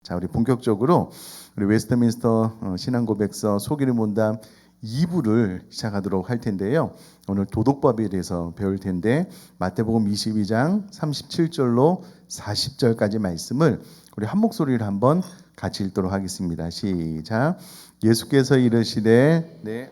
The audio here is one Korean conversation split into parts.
자, 우리 본격적으로 우리 웨스트민스터 신앙고백서 소기를 문답 2부를 시작하도록 할 텐데요. 오늘 도덕법에 대해서 배울 텐데 마태복음 22장 37절로 40절까지 말씀을 우리 한 목소리를 한번 같이 읽도록 하겠습니다. 시작. 예수께서 이르시되 네.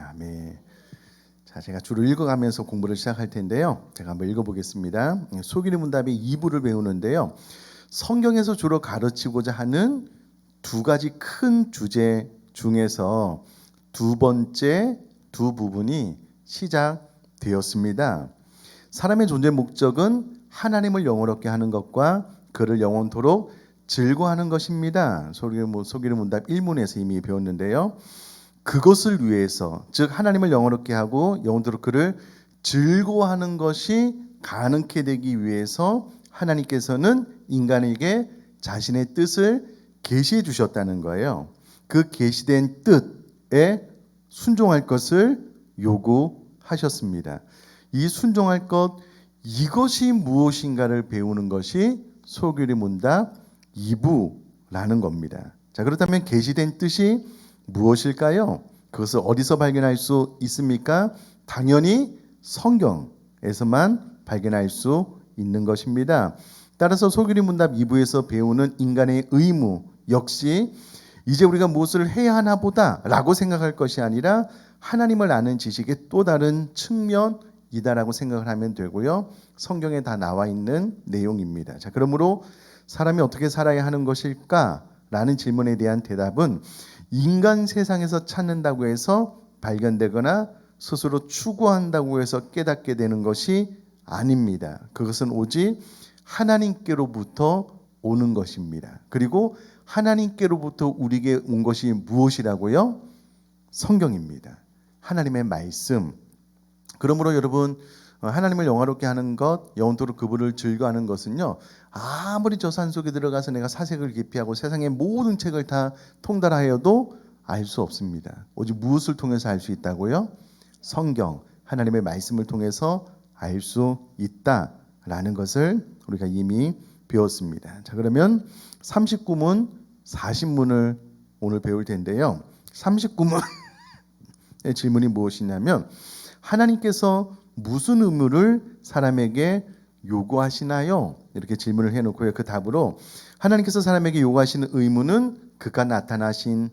아멘. 자, 제가 주로 읽어가면서 공부를 시작할 텐데요. 제가 한번 읽어보겠습니다. 소기의 문답의 2부를 배우는데요. 성경에서 주로 가르치고자 하는 두 가지 큰 주제 중에서 두 번째 두 부분이 시작되었습니다. 사람의 존재 목적은 하나님을 영원롭게 하는 것과 그를 영원토록 즐거워하는 것입니다. 소기의 문답 1문에서 이미 배웠는데요. 그것을 위해서, 즉 하나님을 영원롭게 하고 영원토록 그를 즐거워하는 것이 가능케 되기 위해서 하나님께서는 인간에게 자신의 뜻을 계시해 주셨다는 거예요. 그 계시된 뜻에 순종할 것을 요구하셨습니다. 이 순종할 것, 이것이 무엇인가를 배우는 것이 소기의 문답 2부라는 겁니다. 자, 그렇다면 계시된 뜻이 무엇일까요? 그것을 어디서 발견할 수 있습니까? 당연히 성경에서만 발견할 수 있는 것입니다. 따라서 소기의 문답 2부에서 배우는 인간의 의무 역시 이제 우리가 무엇을 해야 하나 보다 라고 생각할 것이 아니라 하나님을 아는 지식의 또 다른 측면이다라고 생각을 하면 되고요. 성경에 다 나와 있는 내용입니다. 자, 그러므로 사람이 어떻게 살아야 하는 것일까? 라는 질문에 대한 대답은 인간 세상에서 찾는다고 해서 발견되거나 스스로 추구한다고 해서 깨닫게 되는 것이 아닙니다. 그것은 오직 하나님께로부터 오는 것입니다. 그리고 하나님께로부터 우리에게 온 것이 무엇이라고요? 성경입니다. 하나님의 말씀. 그러므로 여러분, 하나님을 영화롭게 하는 것, 영원토록 그분을 즐거워하는 것은요, 아무리 저 산속에 들어가서 내가 사색을 깊이하고 세상의 모든 책을 다 통달하여도 알 수 없습니다. 오직 무엇을 통해서 알 수 있다고요? 성경, 하나님의 말씀을 통해서 알 수 있다라는 것을 우리가 이미 배웠습니다. 자, 그러면 39문, 40문을 오늘 배울 텐데요. 39문의 질문이 무엇이냐면 하나님께서 무슨 의무를 사람에게 요구하시나요? 이렇게 질문을 해놓고요. 그 답으로 하나님께서 사람에게 요구하시는 의무는 그가 나타내신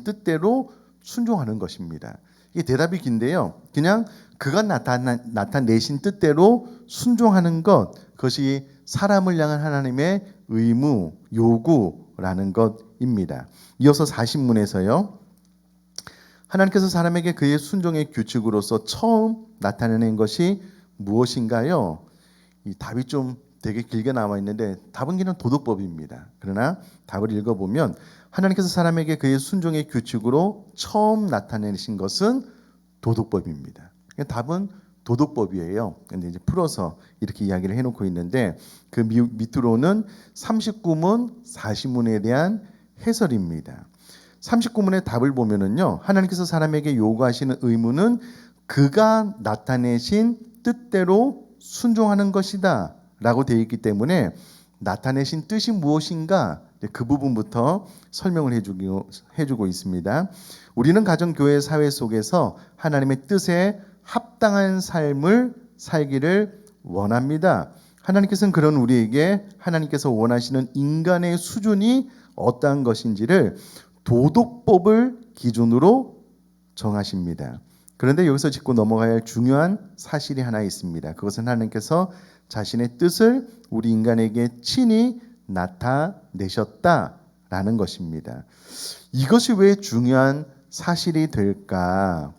뜻대로 순종하는 것입니다. 이게 대답이 긴데요. 그냥 그가 나타내신 뜻대로 순종하는 것, 그것이 사람을 향한 하나님의 의무, 요구라는 것입니다. 이어서 40문에서요. 하나님께서 사람에게 그의 순종의 규칙으로서 처음 나타내는 것이 무엇인가요? 이 답이 좀 되게 길게 나와 있는데 답은 그냥 도덕법입니다. 그러나 답을 읽어보면 하나님께서 사람에게 그의 순종의 규칙으로 처음 나타내신 것은 도덕법입니다. 답은 도덕법이에요. 근데 이제 풀어서 이렇게 이야기를 해놓고 있는데 그 밑으로는 39문, 40문에 대한 해설입니다. 39문의 답을 보면은요, 하나님께서 사람에게 요구하시는 의무는 그가 나타내신 뜻대로 순종하는 것이다 라고 되어 있기 때문에 나타내신 뜻이 무엇인가 그 부분부터 설명을 해주고 있습니다. 우리는 가정, 교회, 사회 속에서 하나님의 뜻에 합당한 삶을 살기를 원합니다. 하나님께서는 그런 우리에게 하나님께서 원하시는 인간의 수준이 어떠한 것인지를 도덕법을 기준으로 정하십니다. 그런데 여기서 짚고 넘어가야 할 중요한 사실이 하나 있습니다. 그것은 하나님께서 자신의 뜻을 우리 인간에게 친히 나타내셨다라는 것입니다. 이것이 왜 중요한 사실이 될까?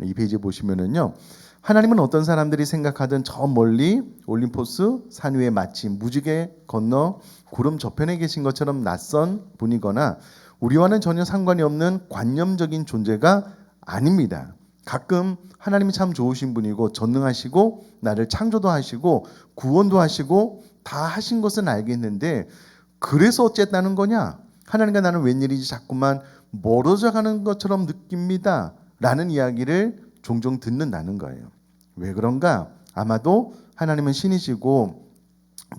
이 페이지 보시면은요. 하나님은 어떤 사람들이 생각하든 저 멀리 올림포스 산 위에 마치 무지개 건너 구름 저편에 계신 것처럼 낯선 분이거나 우리와는 전혀 상관이 없는 관념적인 존재가 아닙니다. 가끔 하나님이 참 좋으신 분이고 전능하시고 나를 창조도 하시고 구원도 하시고 다 하신 것은 알겠는데 그래서 어쨌다는 거냐? 하나님과 나는 웬일인지 자꾸만 멀어져 가는 것처럼 느낍니다. 라는 이야기를 종종 듣는다는 거예요. 왜 그런가? 아마도 하나님은 신이시고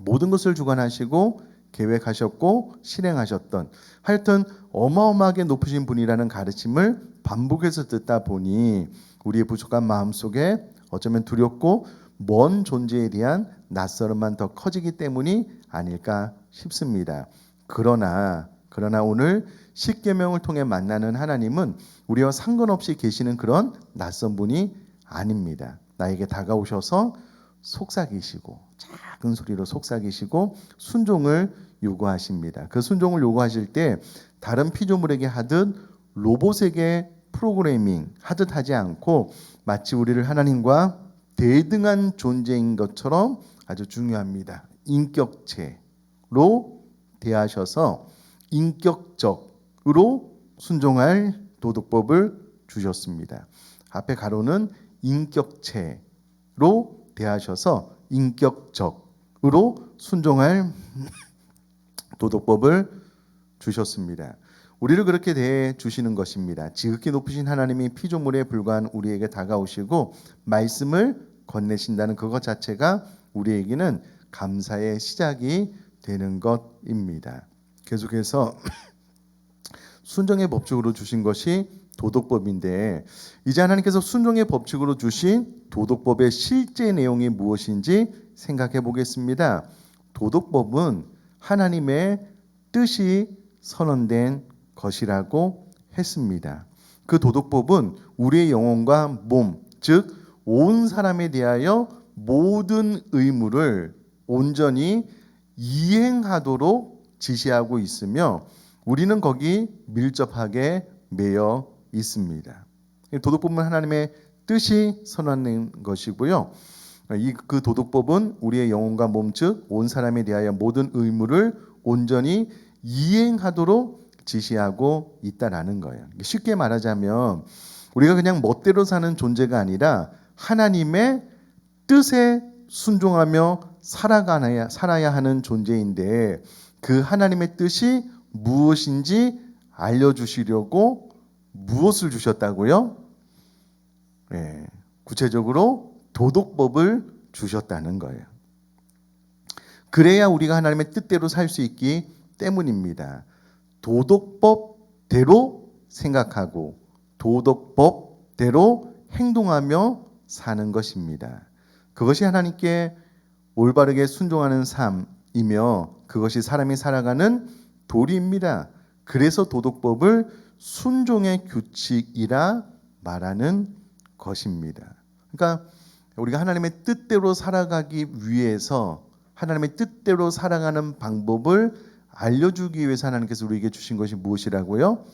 모든 것을 주관하시고 계획하셨고 실행하셨던 하여튼 어마어마하게 높으신 분이라는 가르침을 반복해서 듣다 보니 우리의 부족한 마음속에 어쩌면 두렵고 먼 존재에 대한 낯설음만 더 커지기 때문이 아닐까 싶습니다. 그러나 오늘 십계명을 통해 만나는 하나님은 우리와 상관없이 계시는 그런 낯선 분이 아닙니다. 나에게 다가오셔서 속삭이시고 작은 소리로 속삭이시고 순종을 요구하십니다. 그 순종을 요구하실 때 다른 피조물에게 하듯 로봇에게 프로그래밍 하듯 하지 않고 마치 우리를 하나님과 대등한 존재인 것처럼 아주 중요합니다. 인격체로 대하셔서 인격적으로 순종할 도덕법을 주셨습니다. 앞에 가로는 인격체로 대하셔서 인격적으로 순종할 도덕법을 주셨습니다. 우리를 그렇게 대해 주시는 것입니다. 지극히 높으신 하나님이 피조물에 불과한 우리에게 다가오시고 말씀을 건네신다는 그것 자체가 우리에게는 감사의 시작이 되는 것입니다. 계속해서 순종의 법칙으로 주신 것이 도덕법인데 이제 하나님께서 순종의 법칙으로 주신 도덕법의 실제 내용이 무엇인지 생각해 보겠습니다. 도덕법은 하나님의 뜻이 선언된 것이라고 했습니다. 그 도덕법은 우리의 영혼과 몸, 즉 온 사람에 대하여 모든 의무를 온전히 이행하도록 지시하고 있으며 우리는 거기 밀접하게 매여 있습니다. 도덕법은 하나님의 뜻이 선언된 것이고요. 그 도덕법은 우리의 영혼과 몸, 즉 온 사람에 대하여 모든 의무를 온전히 이행하도록 지시하고 있다라는 거예요. 쉽게 말하자면 우리가 그냥 멋대로 사는 존재가 아니라 하나님의 뜻에 순종하며 살아야 하는 존재인데 그 하나님의 뜻이 무엇인지 알려주시려고 무엇을 주셨다고요? 네, 구체적으로 도덕법을 주셨다는 거예요. 그래야 우리가 하나님의 뜻대로 살 수 있기 때문입니다. 도덕법대로 생각하고 도덕법대로 행동하며 사는 것입니다. 그것이 하나님께 올바르게 순종하는 삶이며 그것이 사람이 살아가는 도리입니다. 그래서 도덕법을 순종의 규칙이라 말하는 것입니다. 그러니까 우리가 하나님의 뜻대로 살아가기 위해서 하나님의 뜻대로 살아가는 방법을 알려주기 위해서 하나님께서 우리에게 주신 것이 무엇이라고요?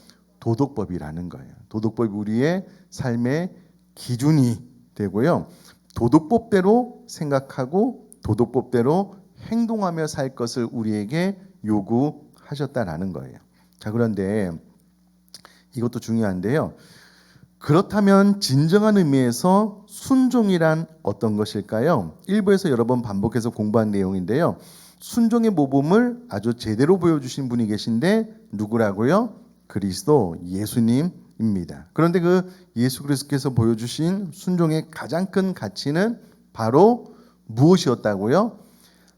도덕법이라는 거예요. 도덕법이 우리의 삶의 기준이 되고요. 도덕법대로 생각하고 도덕법대로 행동하며 살 것을 우리에게 요구하셨다라는 거예요. 자, 그런데 이것도 중요한데요. 그렇다면 진정한 의미에서 순종이란 어떤 것일까요? 일부에서 여러 번 반복해서 공부한 내용인데요. 순종의 모범을 아주 제대로 보여주신 분이 계신데 누구라고요? 그리스도 예수님입니다. 그런데 그 예수 그리스도께서 보여주신 순종의 가장 큰 가치는 바로 무엇이었다고요?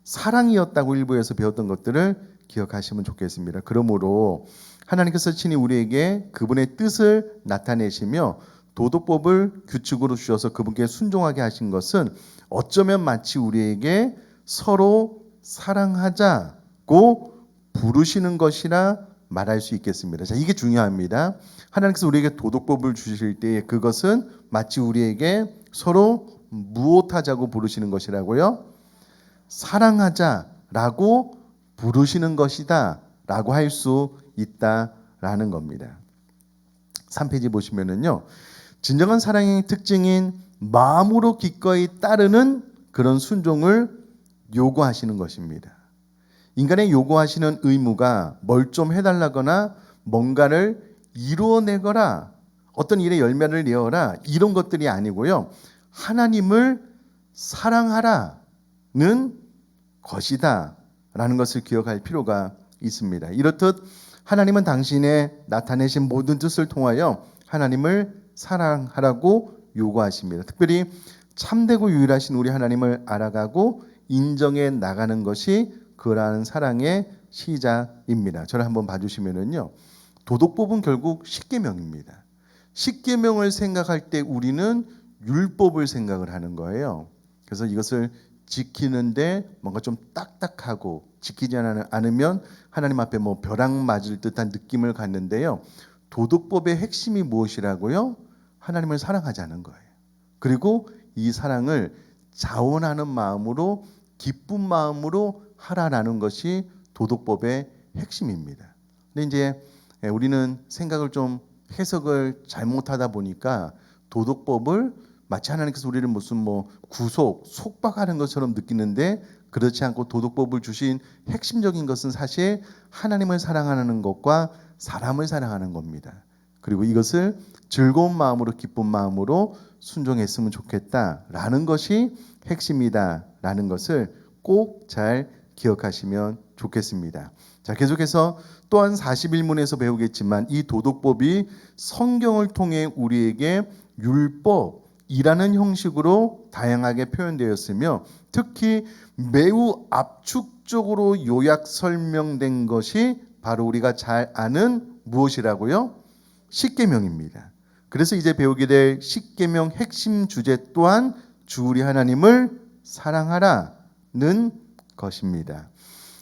사랑이었다고 일부에서 배웠던 것들을 기억하시면 좋겠습니다. 그러므로 하나님께서 친히 우리에게 그분의 뜻을 나타내시며 도덕법을 규칙으로 주셔서 그분께 순종하게 하신 것은 어쩌면 마치 우리에게 서로 사랑하자고 부르시는 것이라 말할 수 있겠습니다. 자, 이게 중요합니다. 하나님께서 우리에게 도덕법을 주실 때에 그것은 마치 우리에게 서로 무엇하자고 부르시는 것이라고요? 사랑하자라고 부르시는 것이다 라고 할 수 있다라는 겁니다. 3페이지 보시면은요. 진정한 사랑의 특징인 마음으로 기꺼이 따르는 그런 순종을 요구하시는 것입니다. 인간의 요구하시는 의무가 뭘 좀 해달라거나 뭔가를 이루어내거나 어떤 일에 열매를 내어라 이런 것들이 아니고요. 하나님을 사랑하라는 것이다 라는 것을 기억할 필요가 있습니다. 이렇듯 하나님은 당신의 나타내신 모든 뜻을 통하여 하나님을 사랑하라고 요구하십니다. 특별히 참되고 유일하신 우리 하나님을 알아가고 인정해 나가는 것이 그러한 사랑의 시작입니다. 저를 한번 봐주시면은요, 도덕법은 결국 십계명입니다. 십계명을 생각할 때 우리는 율법을 생각을 하는 거예요. 그래서 이것을 지키는데 뭔가 좀 딱딱하고 지키지 않으면 하나님 앞에 뭐 벼락 맞을 듯한 느낌을 갖는데요. 도덕법의 핵심이 무엇이라고요? 하나님을 사랑하자는 거예요. 그리고 이 사랑을 자원하는 마음으로 기쁜 마음으로 하라라는 것이 도덕법의 핵심입니다. 근데 이제 우리는 생각을 좀 해석을 잘못하다 보니까 도덕법을 마치 하나님께서 우리를 무슨 뭐 속박하는 것처럼 느끼는데, 그렇지 않고 도덕법을 주신 핵심적인 것은 사실 하나님을 사랑하는 것과 사람을 사랑하는 겁니다. 그리고 이것을 즐거운 마음으로 기쁜 마음으로 순종했으면 좋겠다라는 것이 핵심이다라는 것을 꼭 잘 기억하시면 좋겠습니다. 자, 계속해서 또한 41문에서 배우겠지만 이 도덕법이 성경을 통해 우리에게 율법이라는 형식으로 다양하게 표현되었으며, 특히 매우 압축적으로 요약 설명된 것이 바로 우리가 잘 아는 무엇이라고요? 십계명입니다. 그래서 이제 배우게 될 십계명 핵심 주제 또한 주 우리 하나님을 사랑하라는 것입니다.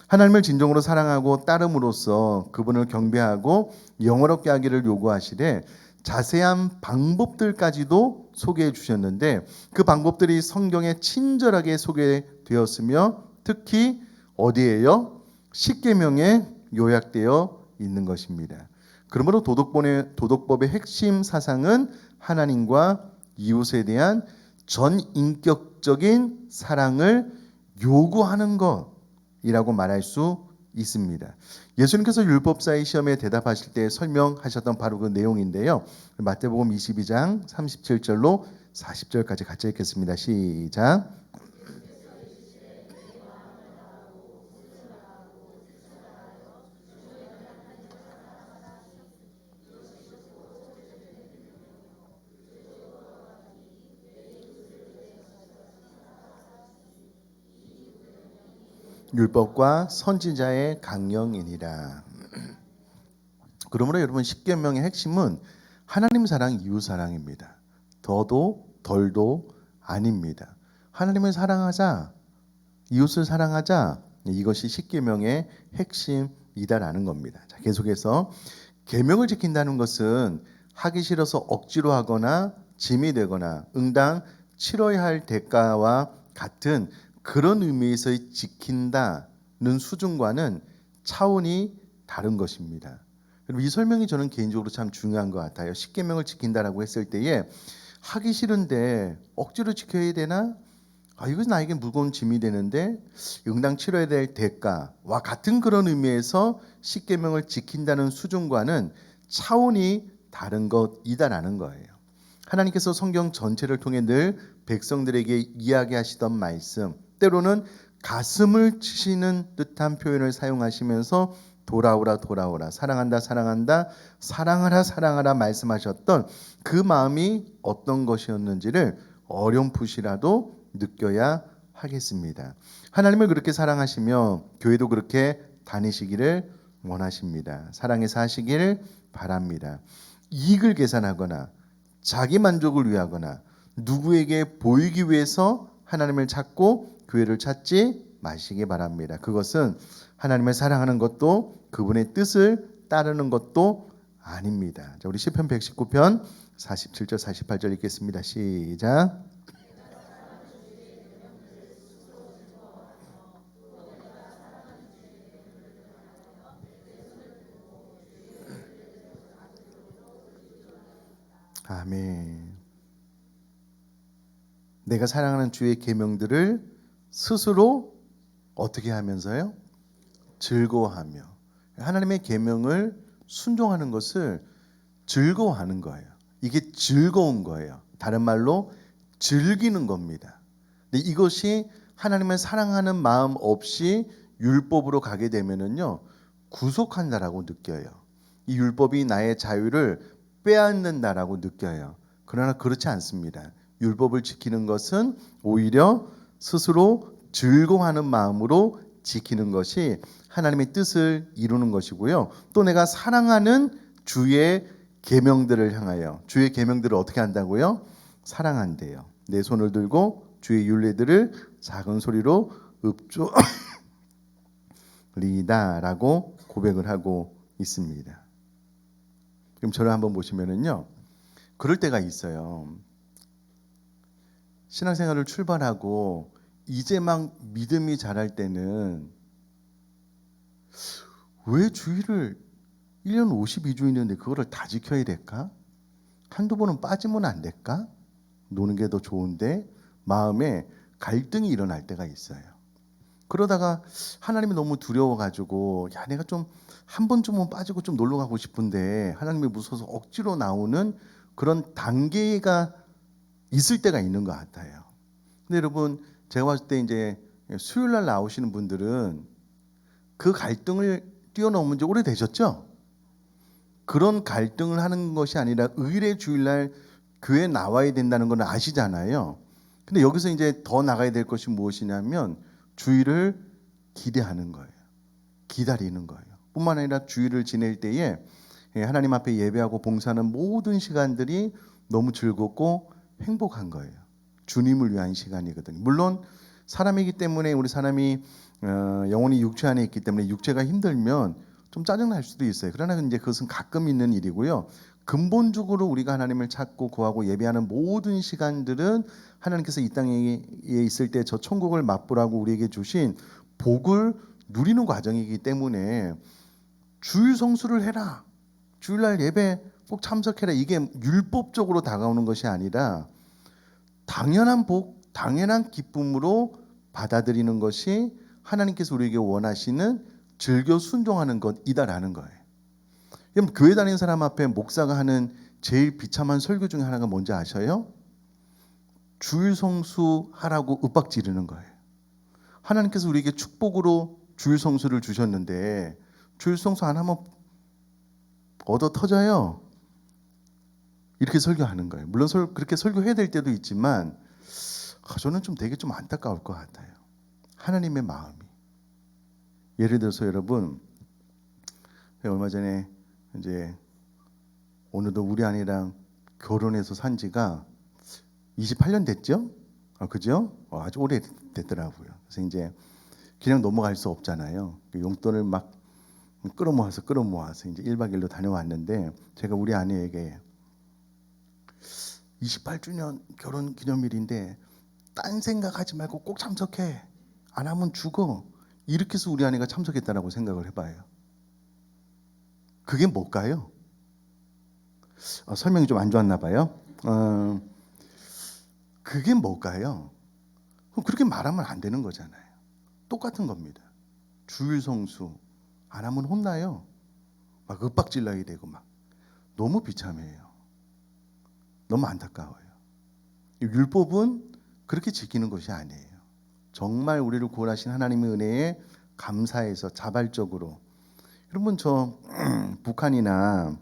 하나님을 진정으로 사랑하고 따름으로써 그분을 경배하고 영어롭게 하기를 요구하시되 자세한 방법들까지도 소개해 주셨는데, 그 방법들이 성경에 친절하게 소개되었으며 특히 어디에요? 십계명에 요약되어 있는 것입니다. 그러므로 도덕법의 핵심 사상은 하나님과 이웃에 대한 전인격적인 사랑을 요구하는 것이라고 말할 수 있습니다. 예수님께서 율법사의 시험에 대답하실 때 설명하셨던 바로 그 내용인데요. 마태복음 22장 37절로 40절까지 같이 읽겠습니다. 시작. 율법과 선지자의 강령이니라. 그러므로 여러분, 십계명의 핵심은 하나님 사랑, 이웃 사랑입니다. 더도 덜도 아닙니다. 하나님을 사랑하자, 이웃을 사랑하자, 이것이 십계명의 핵심이다라는 겁니다. 자, 계속해서 계명을 지킨다는 것은 하기 싫어서 억지로 하거나 짐이 되거나 응당 치러야 할 대가와 같은 그런 의미에서의 지킨다는 수준과는 차원이 다른 것입니다. 이 설명이 저는 개인적으로 참 중요한 것 같아요. 십계명을 지킨다라고 했을 때에 하기 싫은데 억지로 지켜야 되나? 이것은 나에게 무거운 짐이 되는데 응당 치러야 될 대가와 같은 그런 의미에서 십계명을 지킨다는 수준과는 차원이 다른 것이다라는 거예요. 하나님께서 성경 전체를 통해 늘 백성들에게 이야기하시던 말씀, 때로는 가슴을 치시는 듯한 표현을 사용하시면서 돌아오라 돌아오라, 사랑한다 사랑한다, 사랑하라 사랑하라 말씀하셨던 그 마음이 어떤 것이었는지를 어렴풋이라도 느껴야 하겠습니다. 하나님을 그렇게 사랑하시며 교회도 그렇게 다니시기를 원하십니다. 사랑해서 하시기를 바랍니다. 이익을 계산하거나 자기 만족을 위하거나 누구에게 보이기 위해서 하나님을 찾고 교회를 찾지 마시기 바랍니다. 그것은 하나님을 사랑하는 것도 그분의 뜻을 따르는 것도 아닙니다. 자, 우리 시편 119편 47절 48절 읽겠습니다. 시작. 아멘. 내가 사랑하는 주의 계명들을 스스로 어떻게 하면서요? 즐거워하며. 하나님의 계명을 순종하는 것을 즐거워하는 거예요. 이게 즐거운 거예요. 다른 말로 즐기는 겁니다. 근데 이것이 하나님을 사랑하는 마음 없이 율법으로 가게 되면은요, 구속한다라고 느껴요. 이 율법이 나의 자유를 빼앗는다라고 느껴요. 그러나 그렇지 않습니다. 율법을 지키는 것은 오히려 스스로 즐거워하는 마음으로 지키는 것이 하나님의 뜻을 이루는 것이고요. 또 내가 사랑하는 주의 계명들을 향하여, 주의 계명들을 어떻게 한다고요? 사랑한대요. 내 손을 들고 주의 율례들을 작은 소리로 읊조리다라고 고백을 하고 있습니다. 그럼 저를 한번 보시면은요, 그럴 때가 있어요. 신앙생활을 출발하고 이제 막 믿음이 자랄 때는 왜 주일을 1년 52주 있는데 그거를 다 지켜야 될까? 한두 번은 빠지면 안 될까? 노는 게 더 좋은데 마음에 갈등이 일어날 때가 있어요. 그러다가 하나님이 너무 두려워가지고 야 내가 좀 한 번쯤은 빠지고 좀 놀러 가고 싶은데 하나님이 무서워서 억지로 나오는 그런 단계가 있을 때가 있는 것 같아요. 근데 여러분 제가 봤을 때 이제 수요일 날 나오시는 분들은 그 갈등을 뛰어넘은 지 오래되셨죠? 그런 갈등을 하는 것이 아니라 의례 주일날 교회 나와야 된다는 건 아시잖아요. 근데 여기서 이제 더 나가야 될 것이 무엇이냐면 주일을 기대하는 거예요. 기다리는 거예요. 뿐만 아니라 주일을 지낼 때에 하나님 앞에 예배하고 봉사하는 모든 시간들이 너무 즐겁고 행복한 거예요. 주님을 위한 시간이거든요. 물론 사람이기 때문에 우리 사람이 영혼이 육체 안에 있기 때문에 육체가 힘들면 좀 짜증날 수도 있어요. 그러나 이제 그것은 가끔 있는 일이고요. 근본적으로 우리가 하나님을 찾고 구하고 예배하는 모든 시간들은 하나님께서 이 땅에 있을 때 저 천국을 맛보라고 우리에게 주신 복을 누리는 과정이기 때문에 주일 성수를 해라. 주일날 예배 꼭 참석해라. 이게 율법적으로 다가오는 것이 아니라 당연한 복, 당연한 기쁨으로 받아들이는 것이 하나님께서 우리에게 원하시는 즐겨 순종하는 것이다라는 거예요. 그럼 교회 다니는 사람 앞에 목사가 하는 제일 비참한 설교 중에 하나가 뭔지 아셔요? 주일 성수 하라고 윽박 지르는 거예요. 하나님께서 우리에게 축복으로 주일 성수를 주셨는데 주일 성수 안 하면 얻어 터져요. 이렇게 설교하는 거예요. 물론 그렇게 설교해야 될 때도 있지만 저는 좀 되게 좀 안타까울 것 같아요. 하나님의 마음이. 예를 들어서 여러분 얼마 전에 이제 오늘도 우리 아내랑 결혼해서 산 지가 28년 됐죠? 그죠? 아주 오래 됐더라고요. 그래서 이제 그냥 넘어갈 수 없잖아요. 용돈을 막 끌어모아서 이제 1박 2일로 다녀왔는데 제가 우리 아내에게 28주년 결혼 기념일인데 딴 생각하지 말고 꼭 참석해. 안 하면 죽어. 이렇게 해서 우리 아내가 참석했다라고 생각을 해봐요. 그게 뭘까요? 설명이 좀 안 좋았나 봐요. 그게 뭘까요? 그렇게 말하면 안 되는 거잖아요. 똑같은 겁니다. 주일 성수 안 하면 혼나요. 막 윽박질러야 되고 막 너무 비참해요. 너무 안타까워요. 율법은 그렇게 지키는 것이 아니에요. 정말 우리를 구원하신 하나님의 은혜에 감사해서 자발적으로. 여러분 저 북한이나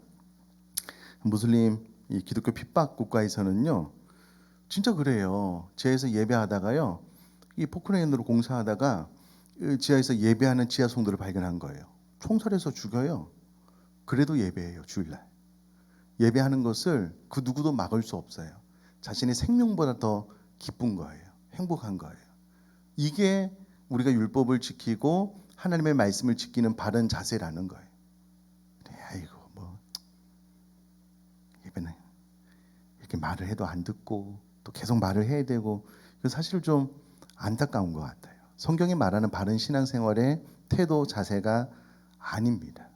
무슬림 이 기독교 핍박 국가에서는요 진짜 그래요. 지하에서 예배하다가요 이 포크레인으로 공사하다가 지하에서 예배하는 지하성도를 발견한 거예요. 총살해서 죽여요. 그래도 예배해요. 주일날 예배하는 것을 그 누구도 막을 수 없어요. 자신의 생명보다 더 기쁜 거예요. 행복한 거예요. 이게 우리가 율법을 지키고 하나님의 말씀을 지키는 바른 자세라는 거예요. 아이고 뭐 예배는 이렇게 말을 해도 안 듣고 또 계속 말을 해야 되고 사실 좀 안타까운 것 같아요. 성경이 말하는 바른 신앙생활의 태도 자세가 아닙니다.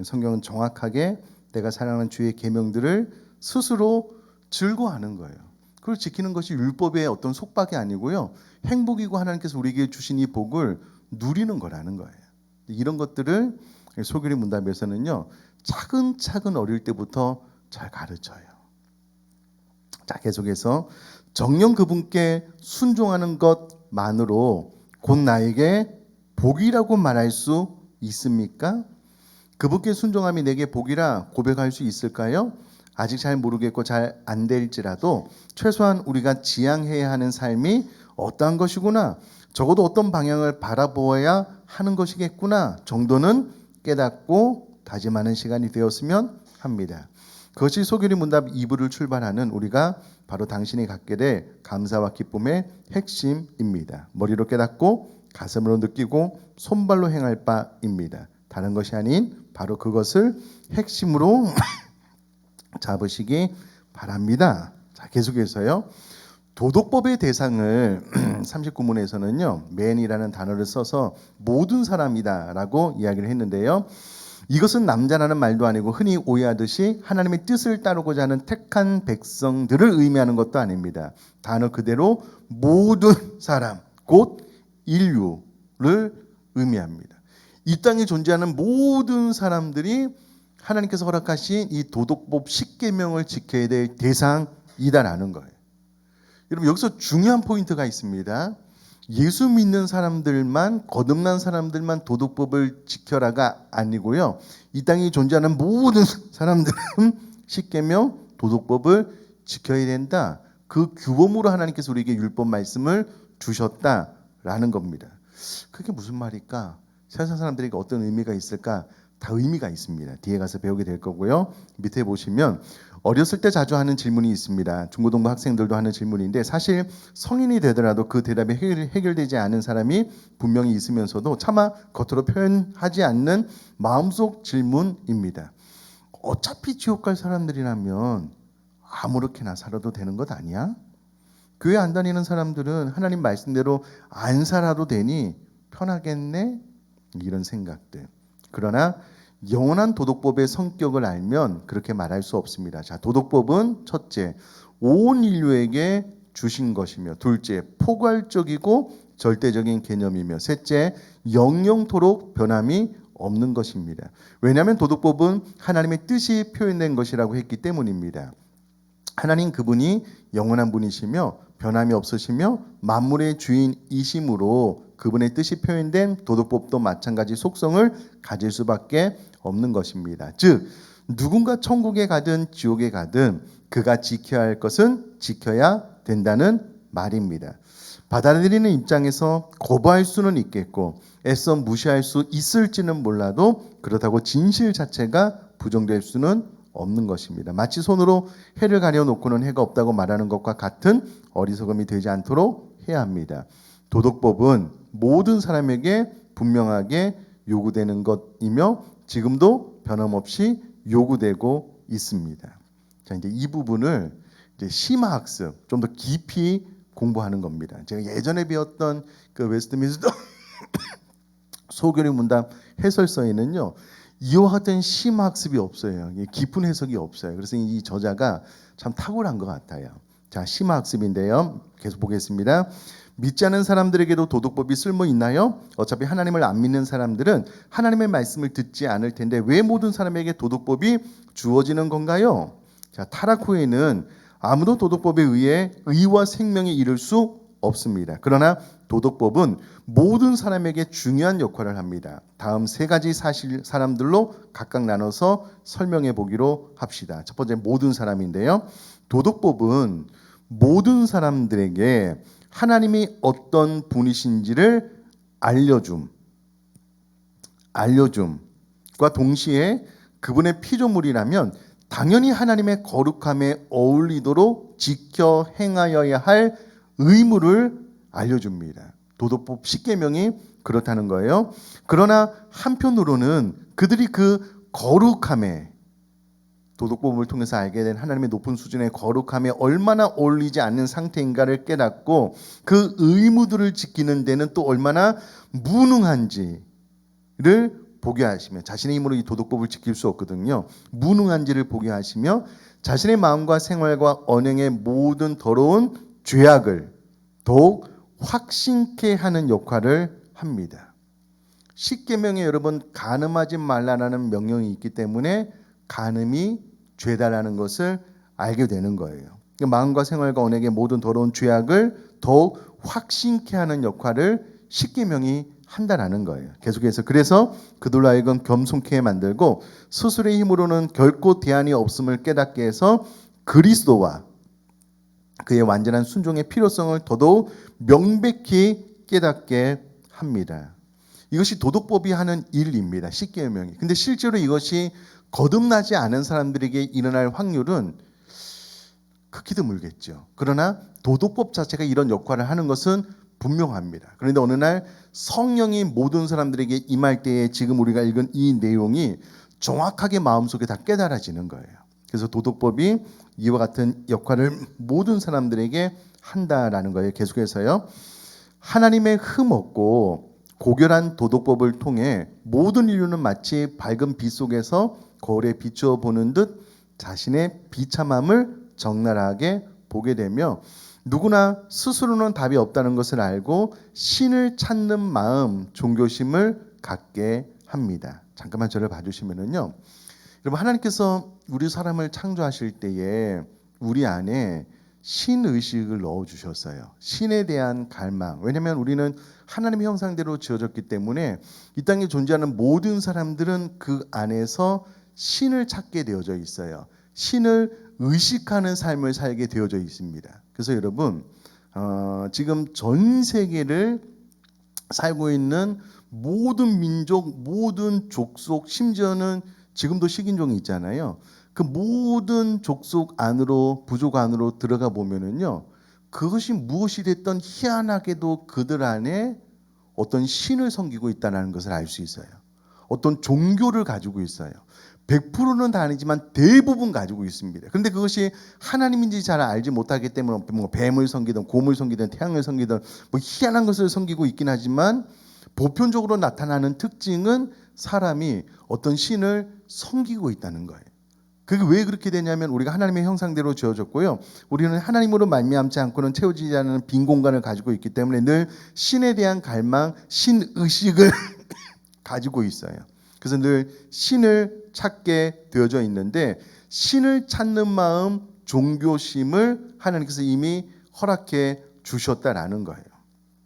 성경은 정확하게 내가 사랑하는 주의 계명들을 스스로 즐거워하는 거예요. 그걸 지키는 것이 율법의 어떤 속박이 아니고요. 행복이고 하나님께서 우리에게 주신 이 복을 누리는 거라는 거예요. 이런 것들을 소규리 문답에서는요. 차근차근 어릴 때부터 잘 가르쳐요. 자, 계속해서 정녕 그분께 순종하는 것만으로 곧 나에게 복이라고 말할 수 있습니까? 그분께 순종함이 내게 복이라 고백할 수 있을까요? 아직 잘 모르겠고 잘 안 될지라도 최소한 우리가 지향해야 하는 삶이 어떠한 것이구나, 적어도 어떤 방향을 바라보아야 하는 것이겠구나 정도는 깨닫고 다짐하는 시간이 되었으면 합니다. 그것이 소결의 문답 2부를 출발하는 우리가 바로 당신이 갖게 될 감사와 기쁨의 핵심입니다. 머리로 깨닫고 가슴으로 느끼고 손발로 행할 바입니다. 다른 것이 아닌 바로 그것을 핵심으로 잡으시기 바랍니다. 자, 계속해서요. 도덕법의 대상을 39문에서는요. man이라는 단어를 써서 모든 사람이다라고 이야기를 했는데요. 이것은 남자라는 말도 아니고 흔히 오해하듯이 하나님의 뜻을 따르고자 하는 택한 백성들을 의미하는 것도 아닙니다. 단어 그대로 모든 사람, 곧 인류를 의미합니다. 이 땅에 존재하는 모든 사람들이 하나님께서 허락하신 이 도덕법 10계명을 지켜야 될 대상이다라는 거예요. 여러분, 여기서 중요한 포인트가 있습니다. 예수 믿는 사람들만, 거듭난 사람들만 도덕법을 지켜라가 아니고요. 이 땅에 존재하는 모든 사람들은 10계명 도덕법을 지켜야 된다. 그 규범으로 하나님께서 우리에게 율법 말씀을 주셨다라는 겁니다. 그게 무슨 말일까? 세상 사람들에게 어떤 의미가 있을까? 다 의미가 있습니다. 뒤에 가서 배우게 될 거고요. 밑에 보시면 어렸을 때 자주 하는 질문이 있습니다. 중고등부 학생들도 하는 질문인데 사실 성인이 되더라도 그 대답이 해결되지 않은 사람이 분명히 있으면서도 차마 겉으로 표현하지 않는 마음속 질문입니다. 어차피 지옥 갈 사람들이라면 아무렇게나 살아도 되는 것 아니야? 교회 안 다니는 사람들은 하나님 말씀대로 안 살아도 되니 편하겠네? 이런 생각들. 그러나 영원한 도덕법의 성격을 알면 그렇게 말할 수 없습니다. 자, 도덕법은 첫째, 온 인류에게 주신 것이며, 둘째, 포괄적이고 절대적인 개념이며, 셋째, 영영토록 변함이 없는 것입니다. 왜냐하면 도덕법은 하나님의 뜻이 표현된 것이라고 했기 때문입니다. 하나님 그분이 영원한 분이시며 변함이 없으시며 만물의 주인이심으로 그분의 뜻이 표현된 도덕법도 마찬가지 속성을 가질 수밖에 없는 것입니다. 즉 누군가 천국에 가든 지옥에 가든 그가 지켜야 할 것은 지켜야 된다는 말입니다. 받아들이는 입장에서 거부할 수는 있겠고 애써 무시할 수 있을지는 몰라도 그렇다고 진실 자체가 부정될 수는 없는 것입니다. 마치 손으로 해를 가려놓고는 해가 없다고 말하는 것과 같은 어리석음이 되지 않도록 해야 합니다. 도덕법은 모든 사람에게 분명하게 요구되는 것이며 지금도 변함없이 요구되고 있습니다. 자, 이제 이 부분을 이제 심화학습, 좀 더 깊이 공부하는 겁니다. 제가 예전에 배웠던 그 웨스트민스터 소결의 문답 해설서에는요, 이와 같은 심화학습이 없어요. 깊은 해석이 없어요. 그래서 이 저자가 참 탁월한 것 같아요. 자, 심화학습인데요. 계속 보겠습니다. 믿지 않은 사람들에게도 도덕법이 쓸모 있나요? 어차피 하나님을 안 믿는 사람들은 하나님의 말씀을 듣지 않을 텐데 왜 모든 사람에게 도덕법이 주어지는 건가요? 자, 타락 후에는 아무도 도덕법에 의해 의와 생명에 이를 수 없습니다. 그러나 도덕법은 모든 사람에게 중요한 역할을 합니다. 다음 세 가지 사람들로 각각 나눠서 설명해 보기로 합시다. 첫 번째, 모든 사람인데요. 도덕법은 모든 사람들에게 하나님이 어떤 분이신지를 알려줌과 동시에 그분의 피조물이라면 당연히 하나님의 거룩함에 어울리도록 지켜 행하여야 할 의무를 알려줍니다. 도덕법 10계명이 그렇다는 거예요. 그러나 한편으로는 그들이 그 거룩함에, 도덕법을 통해서 알게 된 하나님의 높은 수준의 거룩함에 얼마나 어울리지 않는 상태인가를 깨닫고 그 의무들을 지키는 데는 또 얼마나 무능한지를 보게 하시며, 자신의 힘으로 이 도덕법을 지킬 수 없거든요. 무능한지를 보게 하시며 자신의 마음과 생활과 언행의 모든 더러운 죄악을 더욱 확신케 하는 역할을 합니다. 10계명에 여러분 간음하지 말라라는 명령이 있기 때문에 간음이 죄다라는 것을 알게 되는 거예요. 마음과 생활과 언행의 모든 더러운 죄악을 더욱 확신케 하는 역할을 십계명이 한다라는 거예요. 계속해서 그래서 그들로 하여금 겸손케 만들고 스스로의 힘으로는 결코 대안이 없음을 깨닫게 해서 그리스도와 그의 완전한 순종의 필요성을 더더욱 명백히 깨닫게 합니다. 이것이 도덕법이 하는 일입니다. 십계명이. 근데 실제로 이것이 거듭나지 않은 사람들에게 일어날 확률은 극히 드물겠죠. 그러나 도덕법 자체가 이런 역할을 하는 것은 분명합니다. 그런데 어느 날 성령이 모든 사람들에게 임할 때에 지금 우리가 읽은 이 내용이 정확하게 마음속에 다 깨달아지는 거예요. 그래서 도덕법이 이와 같은 역할을 모든 사람들에게 한다라는 거예요. 계속해서요. 하나님의 흠없고 고결한 도덕법을 통해 모든 인류는 마치 밝은 빛 속에서 거울에 비추어 보는 듯 자신의 비참함을 적나라하게 보게 되며 누구나 스스로는 답이 없다는 것을 알고 신을 찾는 마음, 종교심을 갖게 합니다. 잠깐만 저를 봐주시면은요. 여러분 하나님께서 우리 사람을 창조하실 때에 우리 안에 신의식을 넣어주셨어요. 신에 대한 갈망. 왜냐하면 우리는 하나님의 형상대로 지어졌기 때문에 이 땅에 존재하는 모든 사람들은 그 안에서 신을 찾게 되어져 있어요. 신을 의식하는 삶을 살게 되어져 있습니다. 그래서 여러분 지금 전 세계를 살고 있는 모든 민족, 모든 족속, 심지어는 지금도 식인종이 있잖아요. 그 모든 족속 안으로, 부족 안으로 들어가 보면은요, 그것이 무엇이 됐든 희한하게도 그들 안에 어떤 신을 섬기고 있다는 것을 알 수 있어요. 어떤 종교를 가지고 있어요. 100%는 다 아니지만 대부분 가지고 있습니다. 그런데 그것이 하나님인지 잘 알지 못하기 때문에 뭐 뱀을 섬기든 곰을 섬기든 태양을 섬기든 뭐 희한한 것을 섬기고 있긴 하지만 보편적으로 나타나는 특징은 사람이 어떤 신을 섬기고 있다는 거예요. 그게 왜 그렇게 되냐면 우리가 하나님의 형상대로 지어졌고요. 우리는 하나님으로 말미암지 않고는 채워지지 않는 빈 공간을 가지고 있기 때문에 늘 신에 대한 갈망, 신의식을 가지고 있어요. 그래서 늘 신을 찾게 되어져 있는데 신을 찾는 마음, 종교심을 하나님께서 이미 허락해 주셨다라는 거예요.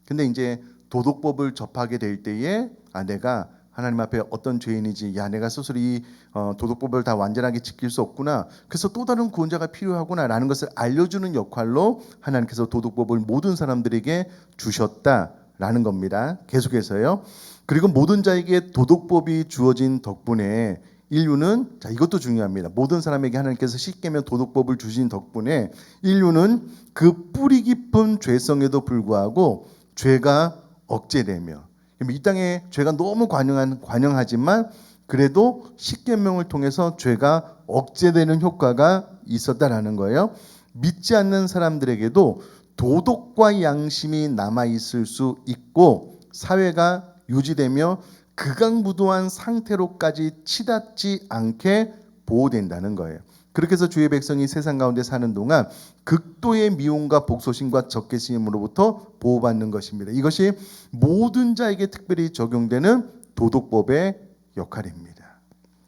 근데 이제 도덕법을 접하게 될 때에 내가 하나님 앞에 어떤 죄인이지, 내가 스스로 이 도덕법을 다 완전하게 지킬 수 없구나. 그래서 또 다른 구원자가 필요하구나라는 것을 알려주는 역할로 하나님께서 도덕법을 모든 사람들에게 주셨다라는 겁니다. 계속해서요. 그리고 모든 자에게 도덕법이 주어진 덕분에 인류는 이것도 중요합니다. 모든 사람에게 하나님께서 십계명 도덕법을 주신 덕분에 인류는 그 뿌리 깊은 죄성에도 불구하고 죄가 억제되며 이 땅에 죄가 너무 관영하지만 그래도 십계명을 통해서 죄가 억제되는 효과가 있었다라는 거예요. 믿지 않는 사람들에게도 도덕과 양심이 남아 있을 수 있고 사회가 유지되며 극악무도한 상태로까지 치닫지 않게 보호된다는 거예요. 그렇게 해서 주의 백성이 세상 가운데 사는 동안 극도의 미움과 복소심과 적개심으로부터 보호받는 것입니다. 이것이 모든 자에게 특별히 적용되는 도덕법의 역할입니다.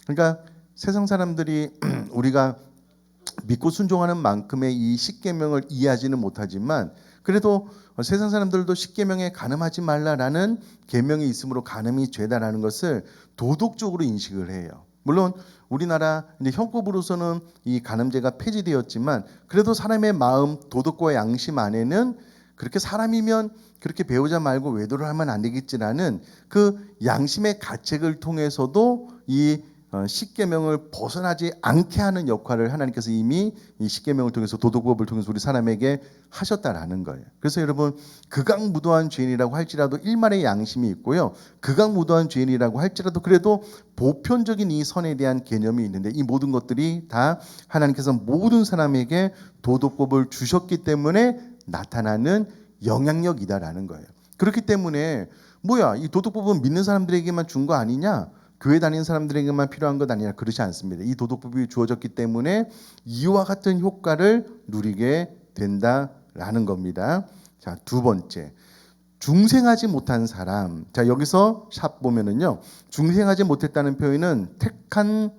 그러니까 세상 사람들이 우리가 믿고 순종하는 만큼의 이 십계명을 이해하지는 못하지만 그래도 세상 사람들도 십계명에 간음하지 말라라는 계명이 있으므로 간음이 죄다라는 것을 도덕적으로 인식을 해요. 물론 우리나라 이제 형법으로서는 이 간음죄가 폐지되었지만 그래도 사람의 마음, 도덕과 양심 안에는 그렇게 사람이면 그렇게 배우자 말고 외도를 하면 안 되겠지라는 그 양심의 가책을 통해서도 이 십계명을 벗어나지 않게 하는 역할을 하나님께서 이미 이 십계명을 통해서 도덕법을 통해서 우리 사람에게 하셨다라는 거예요. 그래서 여러분 극악무도한 죄인이라고 할지라도 일말의 양심이 있고요. 극악무도한 죄인이라고 할지라도 그래도 보편적인 이 선에 대한 개념이 있는데 이 모든 것들이 다 하나님께서 모든 사람에게 도덕법을 주셨기 때문에 나타나는 영향력이다라는 거예요. 그렇기 때문에 뭐야 이 도덕법은 믿는 사람들에게만 준 거 아니냐? 교회 다니는 사람들에게만 필요한 것 아니라 그렇지 않습니다. 이 도덕법이 주어졌기 때문에 이와 같은 효과를 누리게 된다라는 겁니다. 자, 두 번째. 중생하지 못한 사람. 자, 여기서 샵 보면은요. 중생하지 못했다는 표현은 택한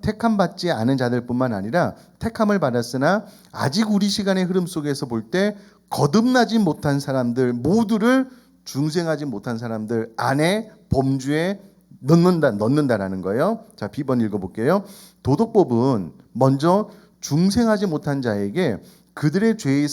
택함 받지 않은 자들뿐만 아니라 택함을 받았으나 아직 우리 시간의 흐름 속에서 볼 때 거듭나지 못한 사람들 모두를 중생하지 못한 사람들 안에 범주에 넣는다라는 거예요. 자, B번 읽어볼게요. 도덕법은 먼저 중생하지 못한 자에게 그들이 죄의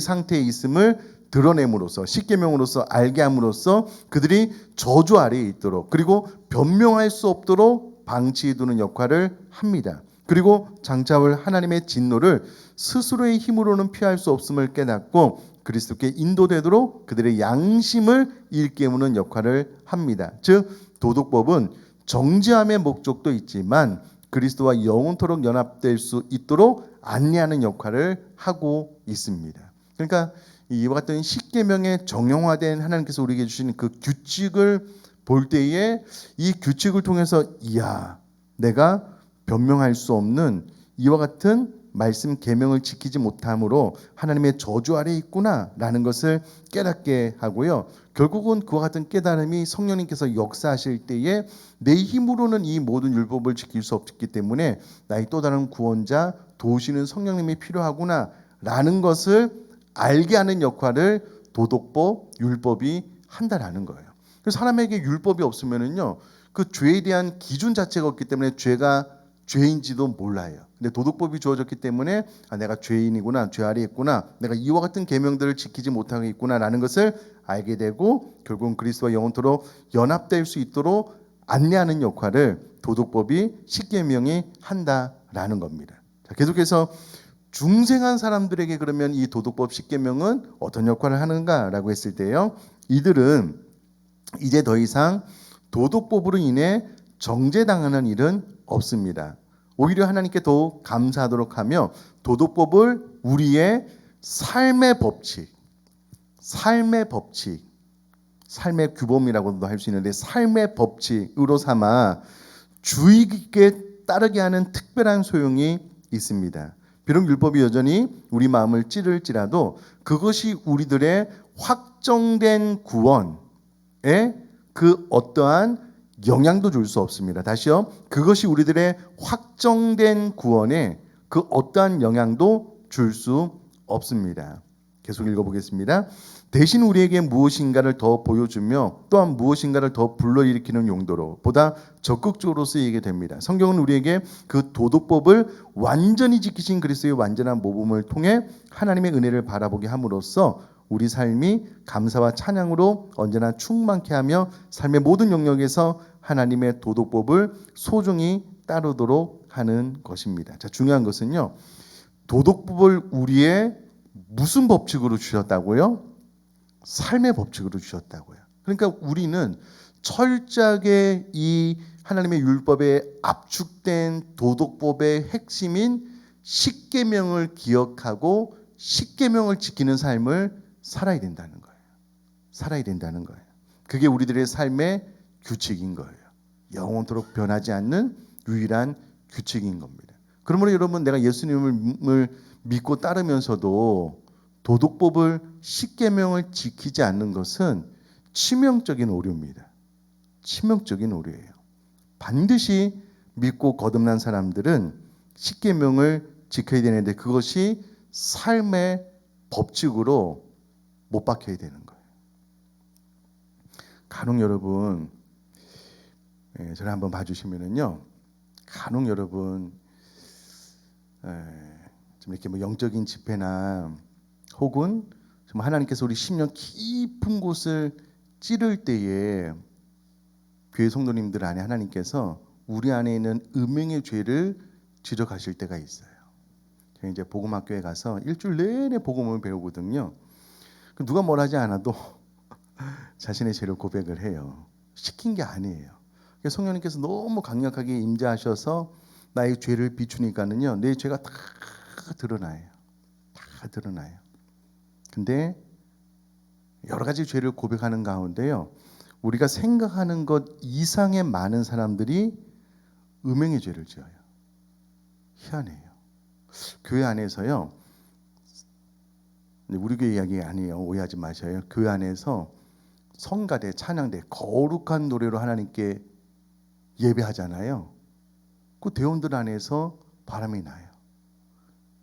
상태에 있음을 드러냄으로써 십계명으로서 알게 함으로써 그들이 저주 아래에 있도록 그리고 변명할 수 없도록 방치해 두는 역할을 합니다. 그리고 장차 올 하나님의 진노를 스스로의 힘으로는 피할 수 없음을 깨닫고 그리스도께 인도되도록 그들의 양심을 일깨우는 역할을 합니다. 즉 도덕법은 정죄함의 목적도 있지만 그리스도와 영원토록 연합될 수 있도록 안내하는 역할을 하고 있습니다. 그러니까 이와 같은 십계명의 정형화된 하나님께서 우리에게 주신 그 규칙을 볼 때에 이 규칙을 통해서 이야 내가 변명할 수 없는 이와 같은 말씀 계명을 지키지 못함으로 하나님의 저주 아래에 있구나라는 것을 깨닫게 하고요. 결국은 그와 같은 깨달음이 성령님께서 역사하실 때에 내 힘으로는 이 모든 율법을 지킬 수 없기 때문에 나의 또 다른 구원자 도우시는 성령님이 필요하구나라는 것을 알게 하는 역할을 도덕법, 율법이 한다라는 거예요. 그래서 사람에게 율법이 없으면은요, 그 죄에 대한 기준 자체가 없기 때문에 죄가 죄인지도 몰라요. 근데 도덕법이 주어졌기 때문에 내가 죄인이구나, 죄 아래에 있구나, 내가 이와 같은 계명들을 지키지 못하고 있구나라는 것을 알게 되고 결국은 그리스도와 영원토록 연합될 수 있도록 안내하는 역할을 도덕법이 십계명이 한다라는 겁니다. 자, 계속해서 중생한 사람들에게 그러면 이 도덕법 십계명은 어떤 역할을 하는가라고 했을 때요, 이들은 이제 더 이상 도덕법으로 인해 정죄당하는 일은 없습니다. 오히려 하나님께 더욱 감사하도록 하며 도덕법을 우리의 삶의 법칙, 삶의 규범이라고도 할 수 있는데 삶의 법칙으로 삼아 주의 깊게 따르게 하는 특별한 소용이 있습니다. 비록 율법이 여전히 우리 마음을 찌를지라도 그것이 우리들의 확정된 구원에 그 어떠한 영향도 줄 수 없습니다. 다시요. 그것이 우리들의 확정된 구원에 그 어떠한 영향도 줄 수 없습니다. 계속 읽어보겠습니다. 대신 우리에게 무엇인가를 더 보여주며 또한 무엇인가를 더 불러일으키는 용도로 보다 적극적으로 쓰이게 됩니다. 성경은 우리에게 그 도덕법을 완전히 지키신 그리스도의 완전한 모범을 통해 하나님의 은혜를 바라보게 함으로써 우리 삶이 감사와 찬양으로 언제나 충만케 하며 삶의 모든 영역에서 하나님의 도덕법을 소중히 따르도록 하는 것입니다. 자, 중요한 것은요, 도덕법을 우리의 무슨 법칙으로 주셨다고요? 삶의 법칙으로 주셨다고요. 그러니까 우리는 철저하게 이 하나님의 율법에 압축된 도덕법의 핵심인 십계명을 기억하고 십계명을 지키는 삶을 살아야 된다는 거예요. 살아야 된다는 거예요. 그게 우리들의 삶의 규칙인 거예요. 영원토록 변하지 않는 유일한 규칙인 겁니다. 그러므로 여러분, 내가 예수님을 믿고 따르면서도 도덕법을 십계명을 지키지 않는 것은 치명적인 오류입니다. 치명적인 오류예요. 반드시 믿고 거듭난 사람들은 십계명을 지켜야 되는데 그것이 삶의 법칙으로 못 박혀야 되는 거예요. 간혹 여러분, 저를 한번 봐주시면은요, 간혹 여러분 좀 이렇게 뭐 영적인 집회나 혹은 좀 하나님께서 우리 심령 깊은 곳을 찌를 때에 교회 성도님들 안에 하나님께서 우리 안에 있는 음행의 죄를 지적하실 때가 있어요. 제가 이제 복음학교에 가서 일주일 내내 복음을 배우거든요. 누가 뭘 하지 않아도 자신의 죄를 고백을 해요. 시킨 게 아니에요. 성령님께서 너무 강력하게 임재하셔서 나의 죄를 비추니까는요, 내 죄가 다 드러나요. 다 드러나요. 근데 여러 가지 죄를 고백하는 가운데요, 우리가 생각하는 것 이상의 많은 사람들이 음행의 죄를 지어요. 희한해요. 교회 안에서요, 우리 교회 이야기 아니에요. 오해하지 마셔요. 교회 안에서 성가대, 찬양대, 거룩한 노래로 하나님께 예배하잖아요. 그 대원들 안에서 바람이 나요.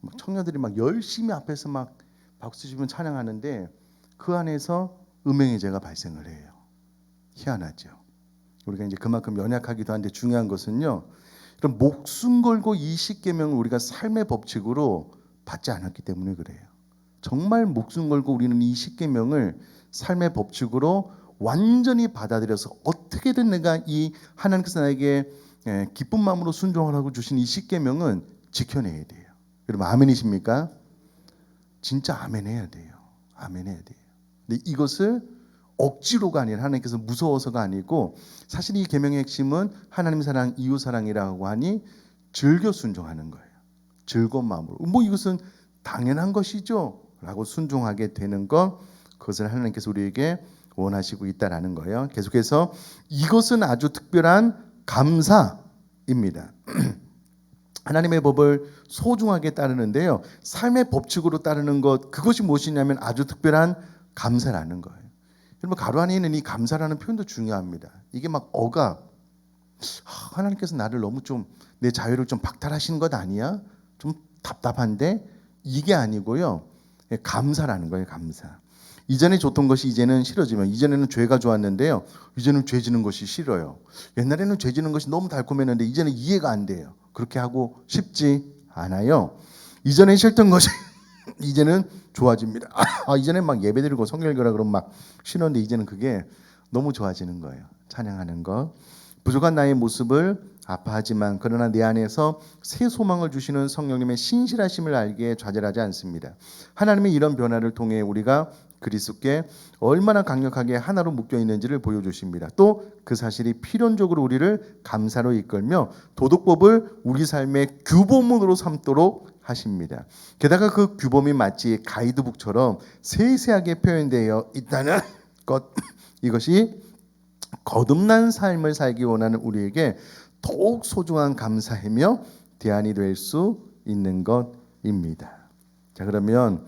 막 청년들이 막 열심히 앞에서 막 박수 치면 찬양하는데 그 안에서 음행의 죄가 발생을 해요. 희한하죠. 우리가 이제 그만큼 연약하기도 한데 중요한 것은요. 그럼 목숨 걸고 이 십계명을 우리가 삶의 법칙으로 받지 않았기 때문에 그래요. 정말 목숨 걸고 우리는 이 십계명을 삶의 법칙으로 완전히 받아들여서 어떻게든 내가 이 하나님께서 나에게 기쁜 마음으로 순종하라고 주신 이 십계명은 지켜내야 돼요. 여러분 아멘이십니까? 진짜 아멘해야 돼요. 아멘해야 돼요. 근데 이것을 억지로가 아니라 하나님께서 무서워서가 아니고 사실 이 계명의 핵심은 하나님 사랑, 이웃 사랑이라고 하니 즐겨 순종하는 거예요. 즐거운 마음으로. 뭐 이것은 당연한 것이죠. 라고 순종하게 되는 것, 그것을 하나님께서 우리에게 원하시고 있다라는 거예요. 계속해서 이것은 아주 특별한 감사입니다. 하나님의 법을 소중하게 따르는데요. 삶의 법칙으로 따르는 것, 그것이 무엇이냐면 아주 특별한 감사라는 거예요. 여러분 가로 안에 있는 이 감사라는 표현도 중요합니다. 이게 막 하나님께서 나를 너무 좀 내 자유를 좀 박탈하시는 것 아니야? 좀 답답한데 이게 아니고요. 감사라는 거예요. 감사. 이전에 좋던 것이 이제는 싫어지면 이전에는 죄가 좋았는데요. 이제는 죄 지는 것이 싫어요. 옛날에는 죄 지는 것이 너무 달콤했는데 이제는 이해가 안 돼요. 그렇게 하고 싶지 않아요. 이전에 싫던 것이 이제는 좋아집니다. 이전엔 막 예배드리고 성결교라 그러면 막 싫었는데 이제는 그게 너무 좋아지는 거예요. 찬양하는 거. 부족한 나의 모습을 아파하지만 그러나 내 안에서 새 소망을 주시는 성령님의 신실하심을 알기에 좌절하지 않습니다. 하나님의 이런 변화를 통해 우리가 그리스도께 얼마나 강력하게 하나로 묶여 있는지를 보여주십니다. 또 그 사실이 필연적으로 우리를 감사로 이끌며 도덕법을 우리 삶의 규범으로 삼도록 하십니다. 게다가 그 규범이 마치 가이드북처럼 세세하게 표현되어 있다는 것, 이것이 거듭난 삶을 살기 원하는 우리에게 더욱 소중한 감사이며 대안이 될 수 있는 것입니다. 자, 그러면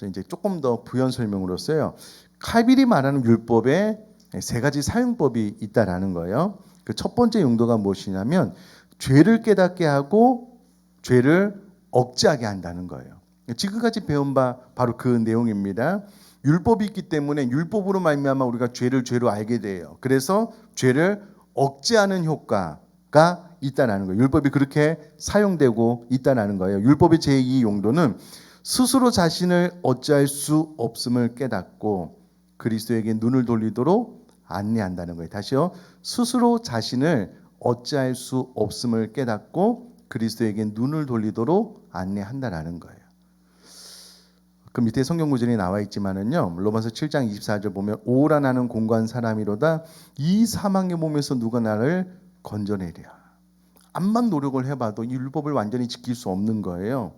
이제 조금 더 부연 설명으로서요. 칼빌이 말하는 율법에 세 가지 사용법이 있다라는 거예요. 그 첫 번째 용도가 무엇이냐면 죄를 깨닫게 하고 죄를 억제하게 한다는 거예요. 지금까지 배운 바 바로 그 내용입니다. 율법이 있기 때문에 율법으로 말미암아 우리가 죄를 죄로 알게 돼요. 그래서 죄를 억제하는 효과가 있다라는 거예요. 율법이 그렇게 사용되고 있다라는 거예요. 율법의 제2 용도는 스스로 자신을 어찌할 수 없음을 깨닫고 그리스도에게 눈을 돌리도록 안내한다는 거예요. 다시요. 스스로 자신을 어찌할 수 없음을 깨닫고 그리스도에게 눈을 돌리도록 안내한다라는 거예요. 그 밑에 성경 구절이 나와 있지만은요. 로마서 7장 24절 보면 오라 나는 공고한 사람이로다 이 사망의 몸에서 누가 나를 건져내랴. 암만 노력을 해봐도 이 율법을 완전히 지킬 수 없는 거예요.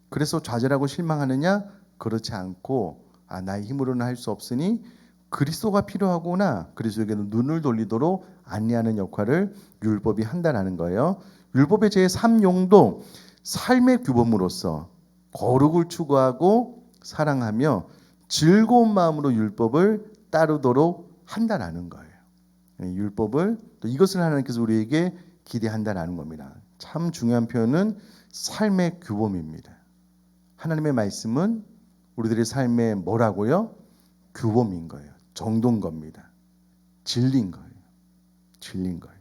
그래서 좌절하고 실망하느냐? 그렇지 않고 나의 힘으로는 할 수 없으니 그리스도가 필요하구나. 그리스도에게는 눈을 돌리도록 안내하는 역할을 율법이 한다라는 거예요. 율법의 제3용도 삶의 규범으로서 거룩을 추구하고 사랑하며 즐거운 마음으로 율법을 따르도록 한다라는 거예요. 율법을 또 이것을 하나님께서 우리에게 기대한다라는 겁니다. 참 중요한 표현은 삶의 규범입니다. 하나님의 말씀은 우리들의 삶의 뭐라고요? 규범인 거예요. 정도인 겁니다. 진리인 거예요. 진리인 거예요.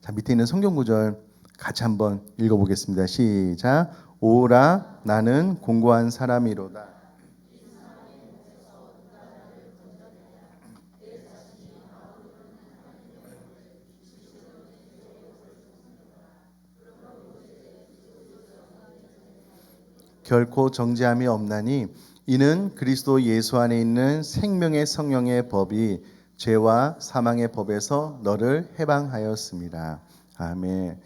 자, 밑에 있는 성경 구절 같이 한번 읽어보겠습니다. 시작. 오라 나는 공고한 사람이로다. 결코 정죄함이 없나니 이는 그리스도 예수 안에 있는 생명의 성령의 법이 죄와 사망의 법에서 너를 해방하였습니다. 아멘.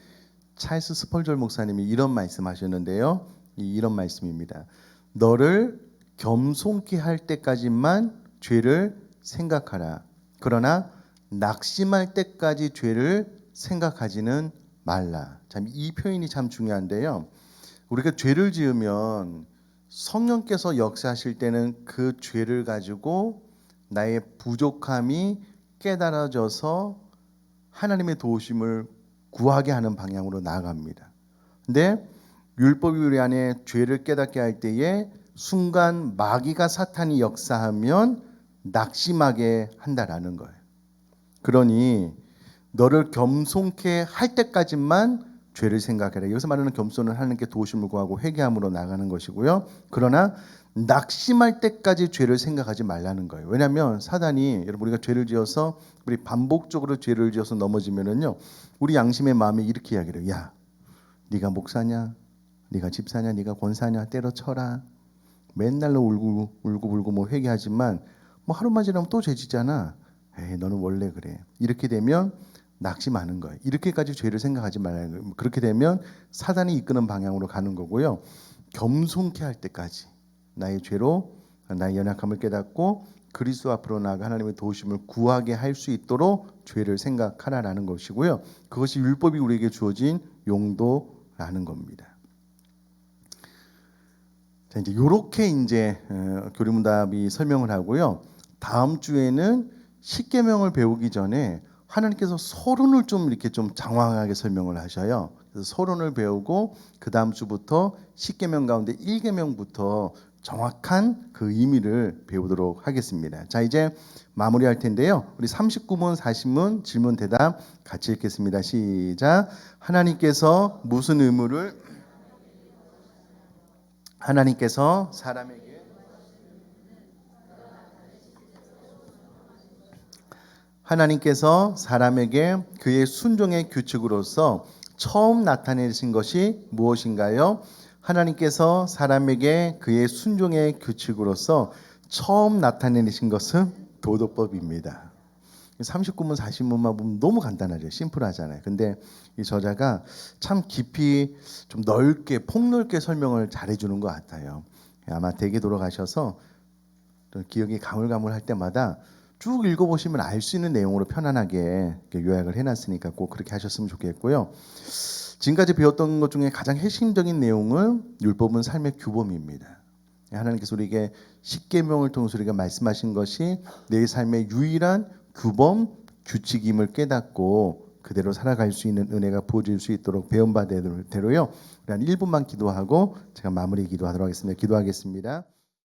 찰스 스펄전 목사님이 이런 말씀하셨는데요. 이런 말씀입니다. 너를 겸손케 할 때까지만 죄를 생각하라. 그러나 낙심할 때까지 죄를 생각하지는 말라. 참 이 표현이 참 중요한데요. 우리가 죄를 지으면 성령께서 역사하실 때는 그 죄를 가지고 나의 부족함이 깨달아져서 하나님의 도우심을 구하게 하는 방향으로 나아갑니다. 근데 율법이 우리 안에 죄를 깨닫게 할 때에 순간 마귀가 사탄이 역사하면 낙심하게 한다라는 거예요. 그러니 너를 겸손케 할 때까지만 죄를 생각해라. 여기서 말하는 겸손은 하나님께 도우심을 구하고 회개함으로 나가는 것이고요. 그러나 낙심할 때까지 죄를 생각하지 말라는 거예요. 왜냐하면 사단이 여러분 우리가 죄를 지어서 우리 반복적으로 죄를 지어서 넘어지면은요, 우리 양심의 마음이 이렇게 이야기를 해요. 야, 네가 목사냐, 네가 집사냐, 네가 권사냐, 때려쳐라. 맨날 울고 뭐 회개하지만 뭐 하루만 지나면 또 죄지잖아. 에이, 너는 원래 그래. 이렇게 되면 낙심하는 거예요. 이렇게까지 죄를 생각하지 말라는 거예요. 그렇게 되면 사단이 이끄는 방향으로 가는 거고요. 겸손케 할 때까지 나의 죄로 나의 연약함을 깨닫고 그리스도 앞으로 나아가 하나님의 도우심을 구하게 할 수 있도록 죄를 생각하라라는 것이고요. 그것이 율법이 우리에게 주어진 용도라는 겁니다. 자, 이제 요렇게 이제 교리문답이 설명을 하고요. 다음 주에는 십계명을 배우기 전에 하나님께서 서론을 좀 이렇게 좀 장황하게 설명을 하셔요. 그래서 서론을 배우고 그 다음 주부터 십계명 가운데 1계명부터 정확한 그 의미를 배우도록 하겠습니다. 자, 이제 마무리할 텐데요. 우리 39문, 40문 질문 대답 같이 읽겠습니다. 시작. 하나님께서 무슨 의무를 하나님께서 사람에게 그의 순종의 규칙으로서 처음 나타내신 것이 무엇인가요? 하나님께서 사람에게 그의 순종의 규칙으로서 처음 나타내신 것은 도덕법입니다. 39문 40문만 보면 너무 간단하죠. 심플하잖아요. 근데 이 저자가 참 깊이 좀 넓게 폭넓게 설명을 잘해주는 것 같아요. 아마 댁에 돌아가셔서 기억이 가물가물할 때마다 쭉 읽어보시면 알 수 있는 내용으로 편안하게 요약을 해놨으니까 꼭 그렇게 하셨으면 좋겠고요. 지금까지 배웠던 것 중에 가장 핵심적인 내용은 율법은 삶의 규범입니다. 하나님께서 우리에게 십계명을 통해서 우리가 말씀하신 것이 내 삶의 유일한 규범, 규칙임을 깨닫고 그대로 살아갈 수 있는 은혜가 부어질 수 있도록 배운 바대로요. 한 1분만 기도하고 제가 마무리 기도하도록 하겠습니다. 기도하겠습니다.